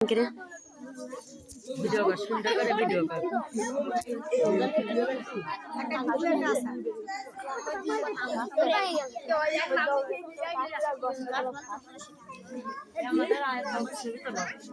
Video का सुनते करे वीडियो का আমাদের আয় ছবি তো আমাদের আয়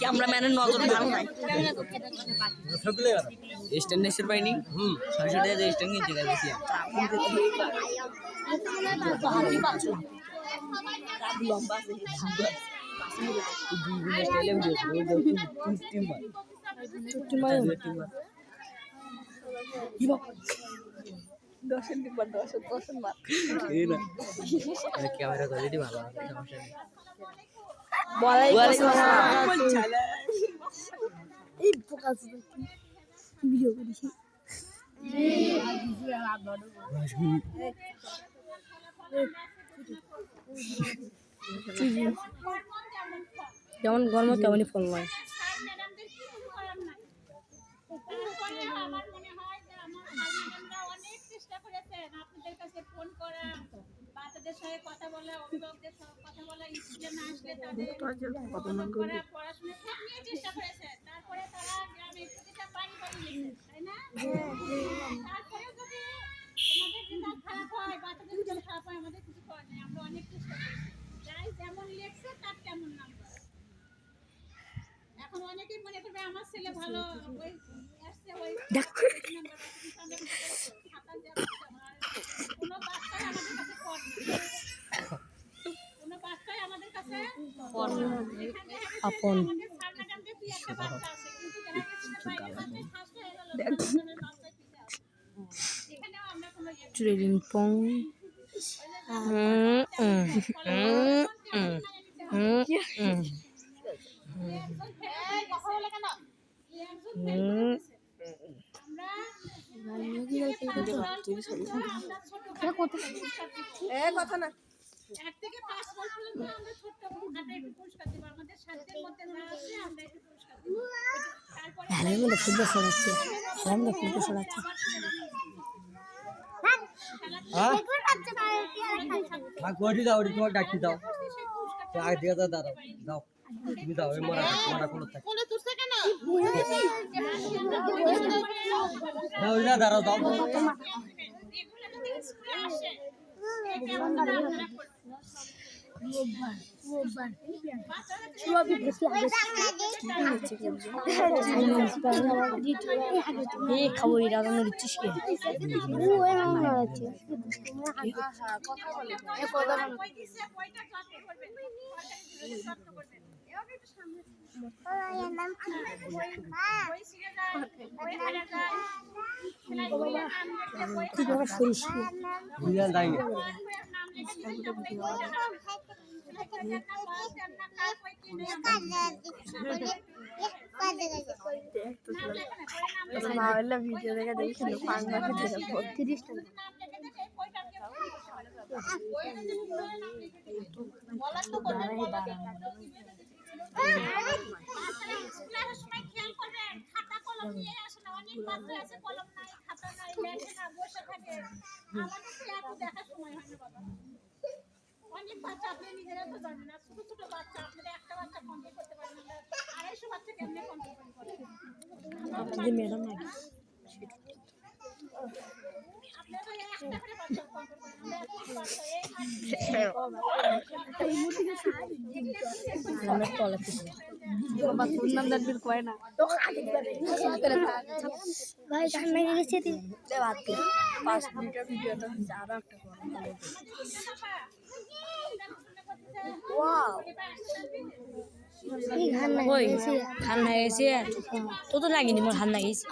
कैमरामैन नजर भालो নাই স্ট্যান্ড নেসের পাইনি 600 টাকা স্ট্যান্ড কিনতে গেছি লম্বা আছে ক্যামেরা কোয়ালিটি ভালো আছে সমস্যা নেই ওয়ালাইকুম আসসালাম এই পোকা ভিডিও করেছি যেমন গরম তেমনই ফল নয় বাচ্চাদের সাথে কথা বলা অভিভাবকদের সাথে কথা বলা স্কুলে না আসলে তাদের পড়াশোনা সব নিয়ে চেষ্টা করেছে তারপরে তারা গ্রামে প্রতিটা বাড়ি লিখছে তাই না তারপরে যদি তোমাদের রেজাল্ট খারাপ হয় বাচ্চাদের রেজাল্ট খারাপ হয় আমাদের কিছু করার নেই আমরা অনেক চেষ্টা করেছি যাই যেমন লিখছে তার তেমন নাম্বার এখন অনেকেই মনে করবে আমার ছেলে ভালো ওই আসছে ওই খাতা দেওয়া কোনো বাচ্চাই আমাদের কাছে কোনো বাচ্চাই আমাদের কাছে আপন ট্রেডিং পং কথা না 1 থেকে 5 পর্যন্ত আমরা ছোট হাতে একটু পুরস্কার দেব আমাদের সাধ্যের মধ্যে যা আছে আমরা একটু পুরস্কার দেব তারপরে আমি ফুটবল খেলাচ্ছি আমি ফুটবল খেলাচ্ছি হ্যাঁ আগোড়ি দাও ওরি তোমার ডাকি দাও আগে দিয়ে দাও দাও দাও তুমি দাও এই মোরা কোন থাকে কোন তুসে কেন দাও না দাও দাও এগুলো যদি স্কুলে আসে কেমন না খাবো রান্না দিচ্ছিস কি ভিডিও দেখে দেখি 30 টাকা বাচ্চা আপনি নিজেরা তো জানেন না, ছোট ছোট বাচ্চা আপনারা একটা বাচ্চা কন্ট্রোল করতে পারেন না, 250 বাচ্চা কেমনে কন্ট্রোল করেন? ম্যাডাম নাকি আপনারা তো একটা করে বাচ্চা কন্ট্রোল করেন, আমরা এত বাচ্চা আমার তলা থেকে ভাই ঠান্ডা গেছে বাদ দিই 5 মিনিটের ভিডিওটা হচ্ছে আরো একটা ওয়াও ওই ঠান্ডা গেছে তো লাগেনি মোর ঠান্ডা গেছে